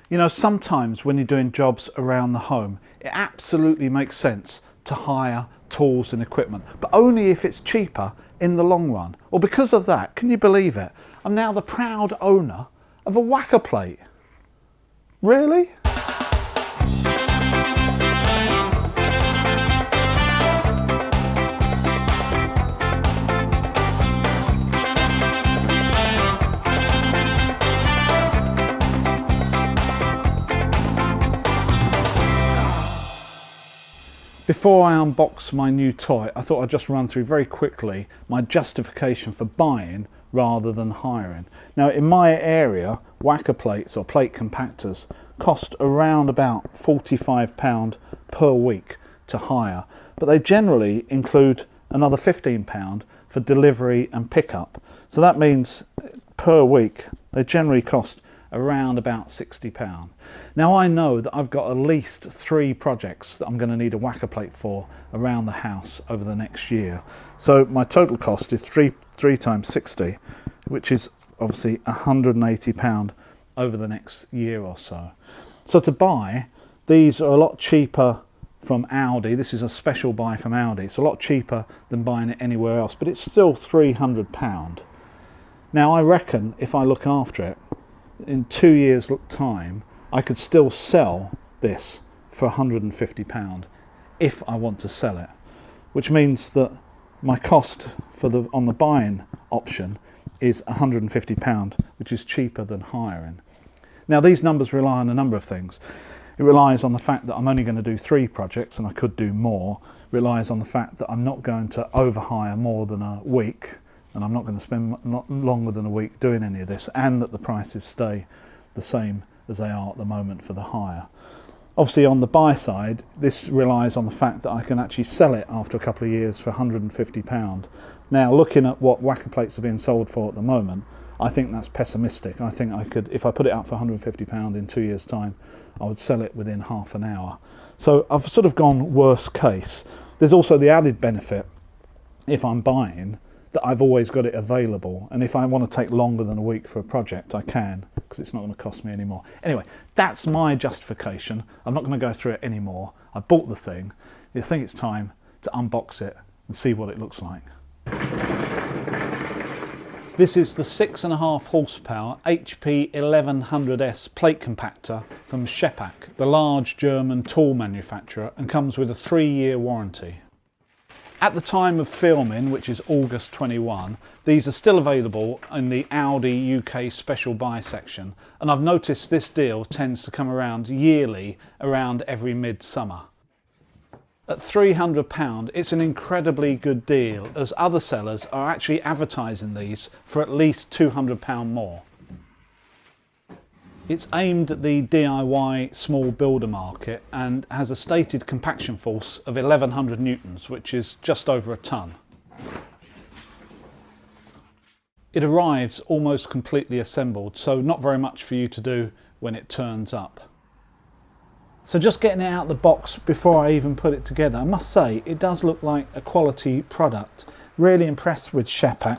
You know, sometimes when you're doing jobs around the home, it absolutely makes sense to hire tools and equipment, but only if it's cheaper in the long run. Well, because of that, can you believe it? I'm now the proud owner of a Wacker plate. Really? Before I unbox my new toy, I thought I'd just run through very quickly my justification for buying rather than hiring. Now, in my area, Wacker plates or plate compactors cost around about £45 per week to hire, but they generally include another £15 for delivery and pickup. So that means per week they generally cost around about £60. Now, I know that I've got at least 3 projects that I'm going to need a Wacker plate for around the house over the next year. So my total cost is 3 times 60, which is obviously £180 over the next year or so. So to buy, these are a lot cheaper from Aldi. This is a special buy from Aldi. It's a lot cheaper than buying it anywhere else, but it's still £300. Now, I reckon if I look after it, in 2 years' time, I could still sell this for £150 if I want to sell it, which means that my cost for on the buying option is £150, which is cheaper than hiring. Now, these numbers rely on a number of things. It relies on the fact that I'm only going to do 3 projects and I could do more. It relies on the fact that I'm not going to overhire more than a week, and I'm not going to spend longer than a week doing any of this, and that the prices stay the same as they are at the moment for the hire. Obviously, on the buy side, this relies on the fact that I can actually sell it after a couple of years for £150. Now, looking at what Wacker plates are being sold for at the moment, I think that's pessimistic. I think I could, if I put it out for £150 in 2 years' time, I would sell it within half an hour. So I've sort of gone worst case. There's also the added benefit, if I'm buying, that I've always got it available, and if I want to take longer than a week for a project, I can, because it's not going to cost me any more. Anyway, that's my justification. I'm not going to go through it anymore. I bought the thing. I think it's time to unbox it and see what it looks like. This is the 6.5 horsepower HP1100s plate compactor from Scheppach, the large German tool manufacturer, and comes with a 3-year warranty. At the time of filming, which is August 21, these are still available in the Aldi UK Special Buy section, and I've noticed this deal tends to come around yearly, around every midsummer. At £300, it's an incredibly good deal, as other sellers are actually advertising these for at least £200 more. It's aimed at the DIY small builder market and has a stated compaction force of 1100 newtons, which is just over a tonne. It arrives almost completely assembled, so not very much for you to do when it turns up. So just getting it out of the box before I even put it together, I must say it does look like a quality product. Really impressed with Scheppach.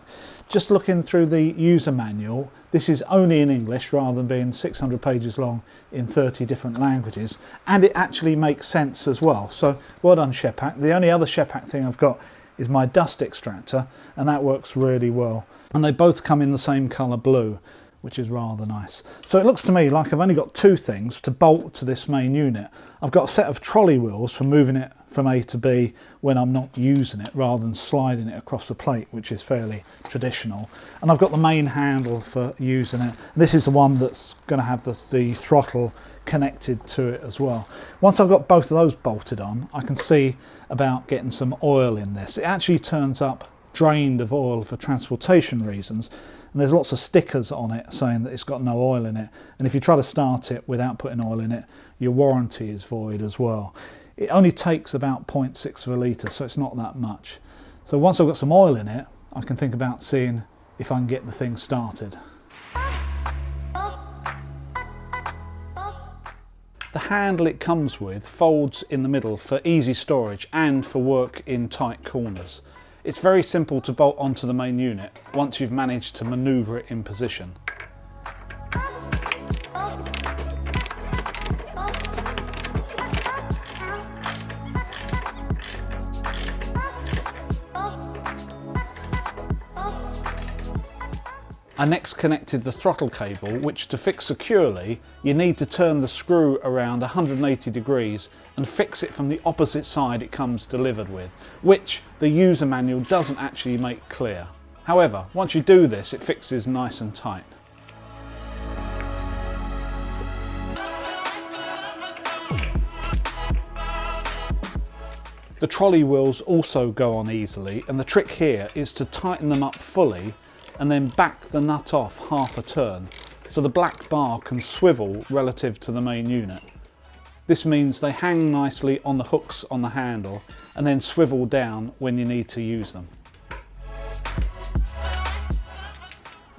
Just looking through the user manual, this is only in English rather than being 600 pages long in 30 different languages, and it actually makes sense as well. So well done, Scheppach. The only other Scheppach thing I've got is my dust extractor, and that works really well. And they both come in the same colour blue, which is rather nice. So it looks to me like I've only got 2 things to bolt to this main unit. I've got a set of trolley wheels for moving it from A to B when I'm not using it, rather than sliding it across the plate, which is fairly traditional. And I've got the main handle for using it. This is the one that's going to have the throttle connected to it as well. Once I've got both of those bolted on, I can see about getting some oil in this. It actually turns up drained of oil for transportation reasons, and there's lots of stickers on it saying that it's got no oil in it, and if you try to start it without putting oil in it, your warranty is void as well. It only takes about 0.6 of a litre, so it's not that much. So once I've got some oil in it, I can think about seeing if I can get the thing started. The handle it comes with folds in the middle for easy storage and for work in tight corners. It's very simple to bolt onto the main unit once you've managed to manoeuvre it in position. I next connected the throttle cable, which to fix securely, you need to turn the screw around 180 degrees and fix it from the opposite side it comes delivered with, which the user manual doesn't actually make clear. However, once you do this, it fixes nice and tight. The trolley wheels also go on easily, and the trick here is to tighten them up fully and then back the nut off half a turn so the black bar can swivel relative to the main unit. This means they hang nicely on the hooks on the handle and then swivel down when you need to use them.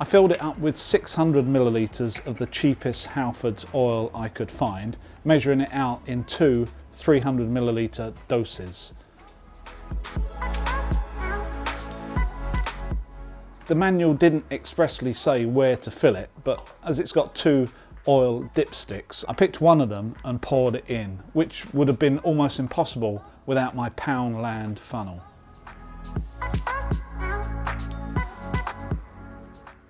I filled it up with 600 millilitres of the cheapest Halfords oil I could find, measuring it out in two 300 millilitre doses. The manual didn't expressly say where to fill it, but as it's got two oil dipsticks, I picked one of them and poured it in, which would have been almost impossible without my Poundland funnel.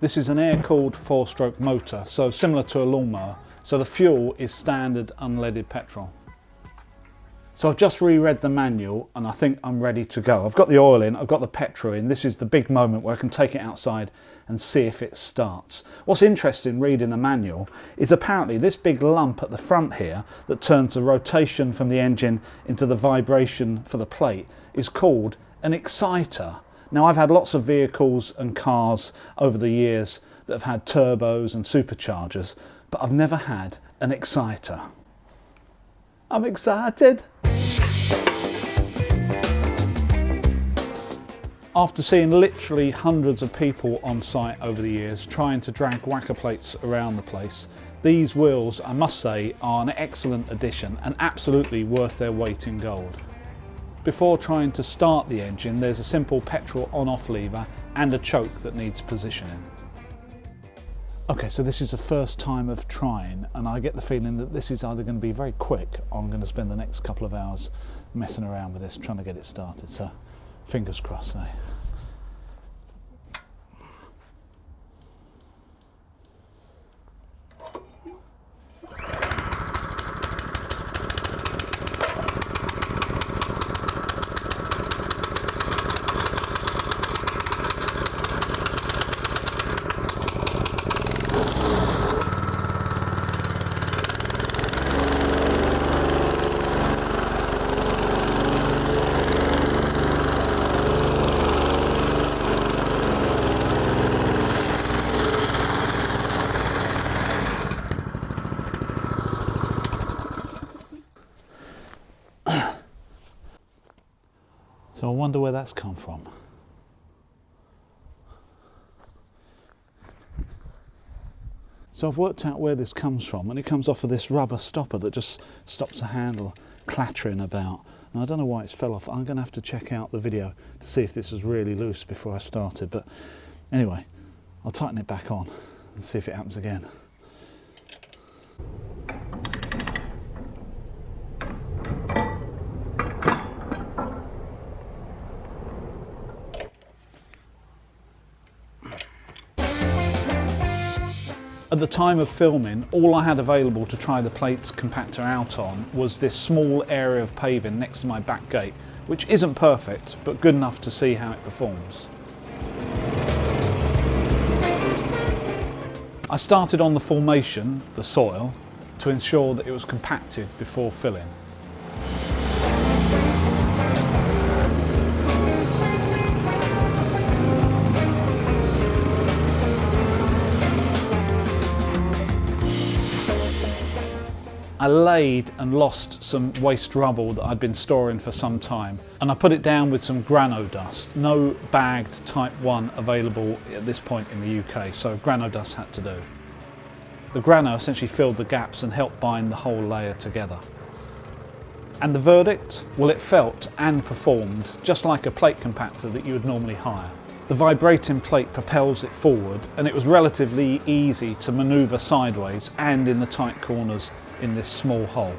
This is an air-cooled 4-stroke motor, so similar to a lawnmower, so the fuel is standard unleaded petrol. So I've just reread the manual and I think I'm ready to go. I've got the oil in, I've got the petrol in. This is the big moment where I can take it outside and see if it starts. What's interesting reading the manual is apparently this big lump at the front here that turns the rotation from the engine into the vibration for the plate is called an exciter. Now I've had lots of vehicles and cars over the years that have had turbos and superchargers, but I've never had an exciter. I'm excited. After seeing literally hundreds of people on site over the years trying to drag Wacker plates around the place, these wheels, I must say, are an excellent addition and absolutely worth their weight in gold. Before trying to start the engine, there's a simple petrol on-off lever and a choke that needs positioning. Okay, so this is the first time of trying, and I get the feeling that this is either going to be very quick or I'm going to spend the next couple of hours messing around with this, trying to get it started, so fingers crossed, eh? So I wonder where that's come from. So I've worked out where this comes from, and it comes off of this rubber stopper that just stops the handle clattering about. And I don't know why it's fell off. I'm going to have to check out the video to see if this was really loose before I started. But anyway, I'll tighten it back on and see if it happens again. At the time of filming, all I had available to try the plate compactor out on was this small area of paving next to my back gate, which isn't perfect, but good enough to see how it performs. I started on the formation, the soil, to ensure that it was compacted before filling. I laid and lost some waste rubble that I'd been storing for some time, and I put it down with some grano dust. No bagged Type 1 available at this point in the UK, so grano dust had to do. The grano essentially filled the gaps and helped bind the whole layer together. And the verdict? Well, it felt and performed just like a plate compactor that you would normally hire. The vibrating plate propels it forward, and it was relatively easy to manoeuvre sideways and in the tight corners in this small hole.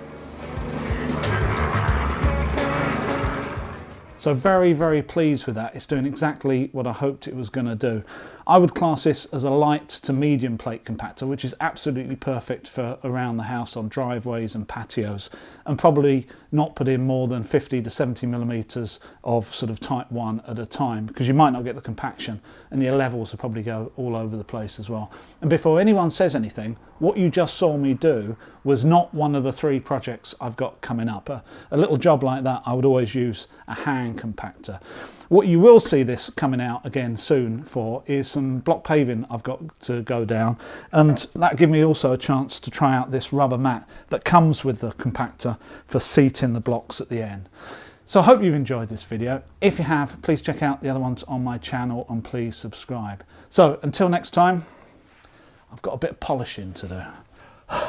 So very, very pleased with that. It's doing exactly what I hoped it was going to do. I would class this as a light to medium plate compactor, which is absolutely perfect for around the house on driveways and patios, and probably not put in more than 50 to 70 millimeters of sort of type 1 at a time, because you might not get the compaction and your levels will probably go all over the place as well. And before anyone says anything, what you just saw me do was not one of the 3 projects I've got coming up. A little job like that, I would always use a hand compactor. What you will see this coming out again soon for is some block paving I've got to go down, and that give me also a chance to try out this rubber mat that comes with the compactor for seating the blocks at the end. So I hope you've enjoyed this video. If you have, please check out the other ones on my channel and please subscribe. So until next time, I've got a bit of polishing to do.